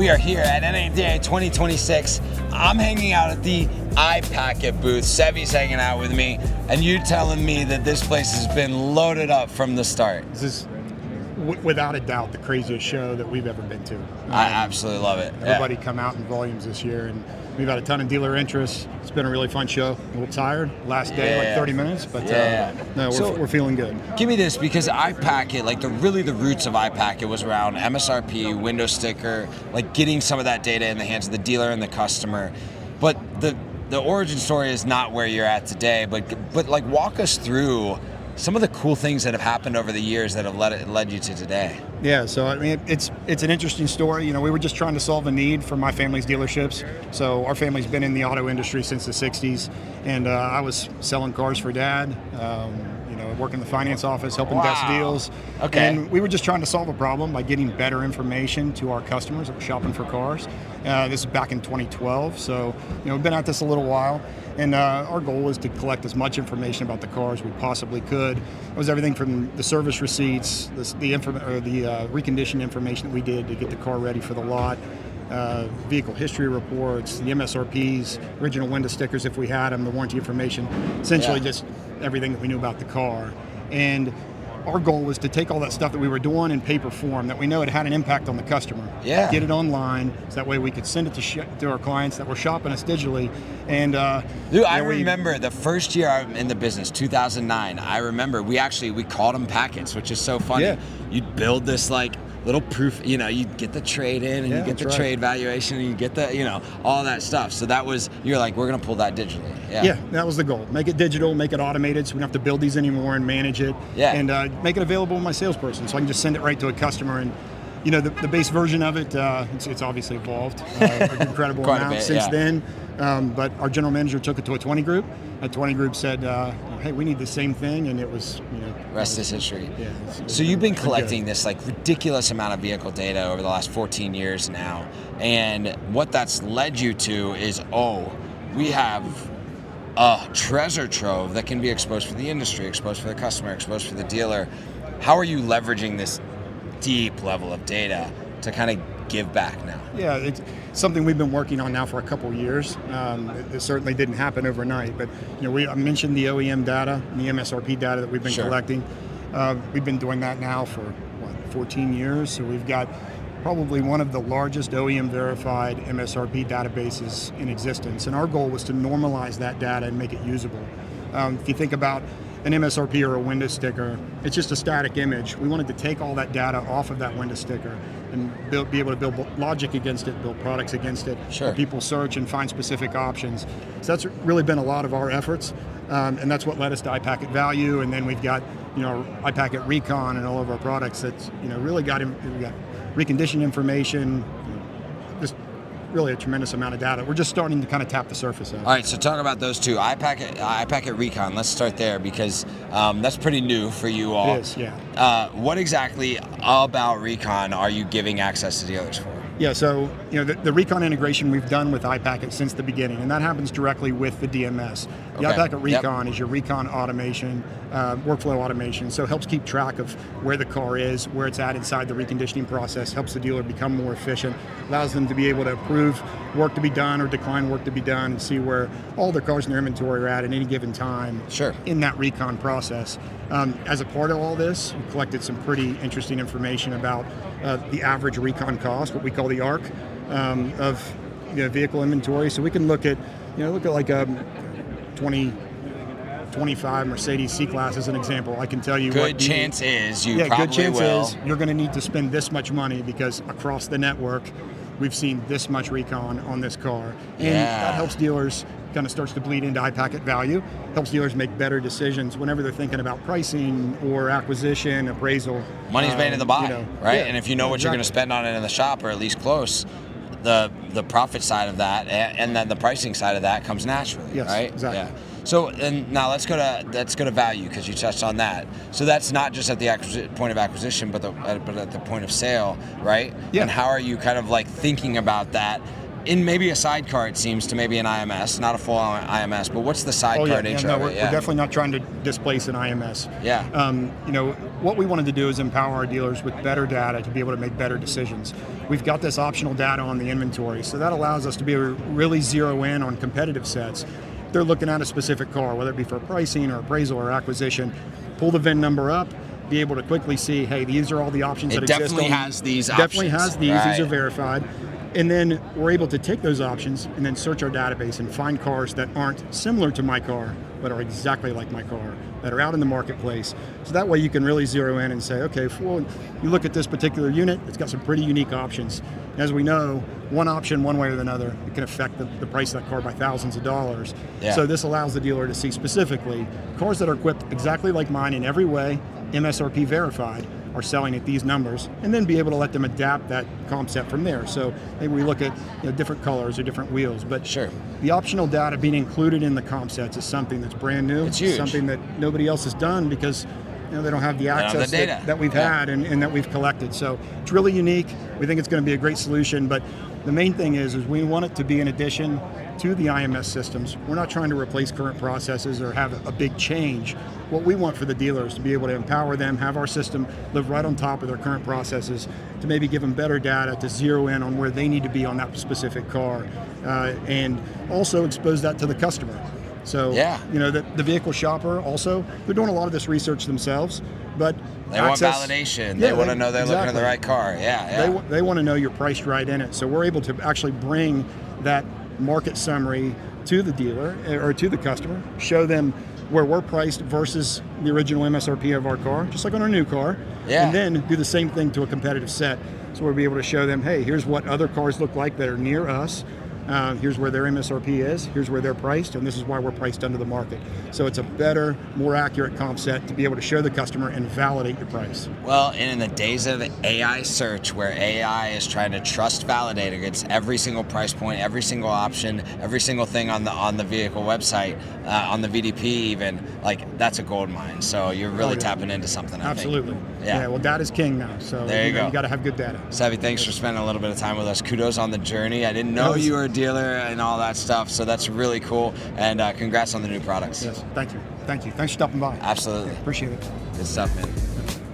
We are here at NADA 2026. I'm hanging out at the iPacket booth. Seve's hanging out with me, and you telling me that this place has been loaded up from the start. This is, without a doubt, the craziest show that we've ever been to. I absolutely love it. Everybody come out in volumes this year, and we've had a ton of dealer interest. It's been a really fun show. A little tired. Last day, like 30 minutes, but no, we're feeling good. Give me this, because iPacket, like the roots of iPacket was around MSRP, window sticker, like getting some of that data in the hands of the dealer and the customer. But the origin story is not where you're at today, but like walk us through some of the cool things that have happened over the years that have led you to today. Yeah, so I mean, it's an interesting story. You know, we were just trying to solve a need for my family's dealerships. So our family's been in the auto industry since the 60s, and I was selling cars for Dad, working in the finance office, helping best deals. Okay. And we were just trying to solve a problem by getting better information to our customers that were shopping for cars. This is back in 2012, so we've been at this a little while. And our goal was to collect as much information about the car as we possibly could. It was everything from the service receipts, the recondition information that we did to get the car ready for the lot, vehicle history reports, the MSRPs, original window stickers if we had them, the warranty information, essentially just everything that we knew about the car. And our goal was to take all that stuff that we were doing in paper form that we know it had an impact on the customer. Get it online, so that way we could send it to our clients that were shopping us digitally. And dude, I remember the first year I'm in the business, 2009. I remember we called them packets, which is so funny. Yeah. You'd build this like little proof, you'd get the trade in, and you get the trade valuation, and you get the, all that stuff. So you're like, we're gonna pull that digitally. Yeah, that was the goal. Make it digital, make it automated, so we don't have to build these anymore and manage it. And make it available to my salesperson, so I can just send it right to a customer. And the base version of it, it's obviously evolved an incredible amount since then. But our general manager took it to a 20 group. A 20 group said, hey, we need the same thing, and it was, rest is history. Yeah. So you've been collecting this like ridiculous amount of vehicle data over the last 14 years now, and what that's led you to is, we have a treasure trove that can be exposed for the industry, exposed for the customer, exposed for the dealer. How are you leveraging this deep level of data to kind of give back now? Yeah, it's something we've been working on now for a couple years. It certainly didn't happen overnight, but I mentioned the OEM data and the MSRP data that we've been collecting. We've been doing that now for 14 years, so we've got probably one of the largest OEM-verified MSRP databases in existence, and our goal was to normalize that data and make it usable. If you think about an MSRP or a window sticker, it's just a static image. We wanted to take all that data off of that window sticker and be able to build logic against it, build products against it, where people search and find specific options. So that's really been a lot of our efforts, and that's what led us to iPacket Value. And then we've got iPacket Recon and all of our products that's really got reconditioning information, just really a tremendous amount of data. We're just starting to kind of tap the surface of it. All right, so talk about those two. iPacket Recon, let's start there, because that's pretty new for you all. It is, yeah. What exactly about Recon are you giving access to dealers for? Yeah, so the Recon integration we've done with iPacket since the beginning, and that happens directly with the DMS. The iPacket Recon is your Recon automation, workflow automation, so it helps keep track of where the car is, where it's at inside the reconditioning process, helps the dealer become more efficient, allows them to be able to approve work to be done or decline work to be done, and see where all their cars in their inventory are at any given time in that Recon process. As a part of all this, we collected some pretty interesting information about the average Recon cost, what we call the ARC of vehicle inventory. So we can look at like a 2025 Mercedes C-Class as an example. I can tell you good chance is you're going to need to spend this much money, because across the network we've seen this much Recon on this car. And that helps dealers, kind of starts to bleed into iPacket Value, helps dealers make better decisions whenever they're thinking about pricing or acquisition, appraisal. Money's made in the buy, right? Yeah, and if you know what you're going to spend on it in the shop, or at least close, the profit side of that and then the pricing side of that comes naturally, right? Exactly. Yeah. So, and now let's go to value, because you touched on that. So that's not just at the point of acquisition, but at the point of sale, right? Yeah. And how are you kind of like thinking about that in maybe a sidecar, it seems, to maybe an IMS, not a full IMS, but what's the sidecar nature of it? We're definitely not trying to displace an IMS. Yeah. What we wanted to do is empower our dealers with better data to be able to make better decisions. We've got this optional data on the inventory, so that allows us to be able to really zero in on competitive sets. They're looking at a specific car, whether it be for pricing or appraisal or acquisition, pull the VIN number up, be able to quickly see, hey, these are all the options that exist. Definitely has these options. Definitely has these. Right. These are verified. And then we're able to take those options and then search our database and find cars that aren't similar to my car, but are exactly like my car, that are out in the marketplace. So that way you can really zero in and say, okay, well, you look at this particular unit, it's got some pretty unique options. As we know, one option, one way or another, it can affect the price of that car by thousands of dollars. Yeah. So this allows the dealer to see specifically cars that are equipped exactly like mine in every way, MSRP verified, are selling at these numbers, and then be able to let them adapt that comp set from there. So maybe we look at different colors or different wheels, but sure, the optional data being included in the comp sets is something that's brand new. It's huge. Something that nobody else has done because they don't have the access that we've had and that we've collected. So it's really unique. We think it's going to be a great solution, but the main thing is we want it to be an addition to the IMS systems. We're not trying to replace current processes or have a big change. What we want for the dealers to be able to empower them, have our system live right on top of their current processes, to maybe give them better data to zero in on where they need to be on that specific car, and also expose that to the customer. So, the vehicle shopper also, they're doing a lot of this research themselves, but they want validation. They want to know they're looking at the right car. They want to know you're priced right in it. So we're able to actually bring that market summary to the dealer or to the customer, show them where we're priced versus the original MSRP of our car, just like on our new car, and then do the same thing to a competitive set. So we'll be able to show them, hey, here's what other cars look like that are near us. Here's where their MSRP is, here's where they're priced, and this is why we're priced under the market. So it's a better, more accurate comp set to be able to show the customer and validate your price. Well, and in the days of AI search, where AI is trying to trust validate against every single price point, every single option, every single thing on the vehicle website, on the VDP even, like, that's a gold mine. So you're really tapping into something, I Absolutely. think. Yeah, well, data's king now. So there you go. You got to have good data. Seve, thanks for spending a little bit of time with us. Kudos on the journey. I didn't know you were a dealer and all that stuff, so that's really cool. And congrats on the new products. Yes, thank you. Thanks for stopping by. Absolutely. Appreciate it. Good stuff, man.